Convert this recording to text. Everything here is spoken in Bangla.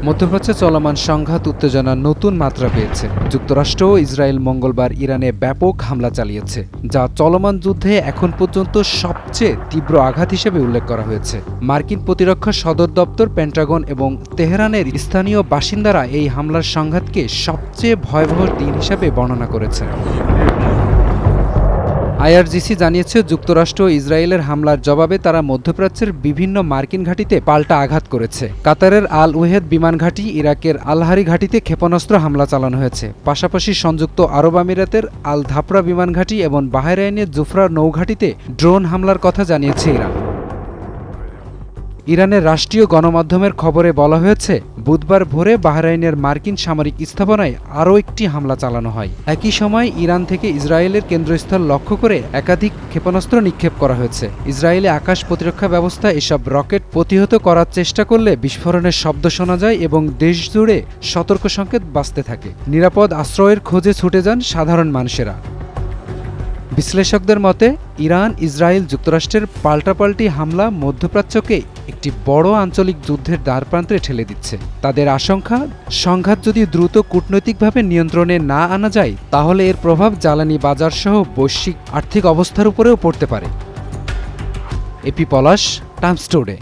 মধ্যপ্রাচ্যে চলমান সংঘাত উত্তেজনা নতুন মাত্রা পেয়েছে। যুক্তরাষ্ট্র ও ইসরায়েল মঙ্গলবার ইরানে ব্যাপক হামলা চালিয়েছে, যা চলমান যুদ্ধে এখন পর্যন্ত সবচেয়ে তীব্র আঘাত হিসেবে উল্লেখ করা হয়েছে। মার্কিন প্রতিরক্ষা সদর দপ্তর, পেন্টাগন এবং তেহরানের স্থানীয় বাসিন্দারা এই হামলার সংঘাতকে সবচেয়ে ভয়াবহ দিন হিসেবে বর্ণনা করেছেন। আইআরজিসি জানিয়েছে, যুক্তরাষ্ট্র ও ইসরায়েলের হামলার জবাবে তারা মধ্যপ্রাচ্যের বিভিন্ন মার্কিন ঘাঁটিতে পাল্টা আঘাত করেছে। কাতারের আল উহেদ বিমান ঘাঁটি, ইরাকের আলহারি ঘাঁটিতে ক্ষেপণাস্ত্র হামলা চালানো হয়েছে। পাশাপাশি সংযুক্ত আরব আমিরাতের আল ধাপরা বিমান ঘাঁটি এবং বাহরাইনের জুফরা নৌঘাঁটিতে ড্রোন হামলার কথা জানিয়েছে ইরান। ইরানের রাষ্ট্রীয় গণমাধ্যমের খবরে বলা হয়েছে, বুধবার ভোরে বাহরাইনের মার্কিন সামরিক স্থাপনায় আরও একটি হামলা চালানো হয়। একই সময় ইরান থেকে ইসরায়েলের কেন্দ্রস্থল লক্ষ্য করে একাধিক ক্ষেপণাস্ত্র নিক্ষেপ করা হয়েছে। ইসরায়েলি আকাশ প্রতিরক্ষা ব্যবস্থা এসব রকেট প্রতিহত করার চেষ্টা করলে বিস্ফোরণের শব্দ শোনা যায় এবং দেশজুড়ে সতর্ক সংকেত বাজতে থাকে। নিরাপদ আশ্রয়ের খোঁজে ছুটে যান সাধারণ মানুষেরা। বিশ্লেষকদের মতে, ইরান, ইসরায়েল, যুক্তরাষ্ট্রের পাল্টাপাল্টি হামলা মধ্যপ্রাচ্যকে একটি বড় আঞ্চলিক যুদ্ধের দ্বারপ্রান্তে ঠেলে দিচ্ছে। তাদের আশঙ্কা, সংঘাত যদি দ্রুত কূটনৈতিকভাবে নিয়ন্ত্রণে না আনা যায়, তাহলে এর প্রভাব জ্বালানি বাজারসহ বৈশ্বিক আর্থিক অবস্থার উপরেও পড়তে পারে। এপি পলাশ, টাইমস টুডে।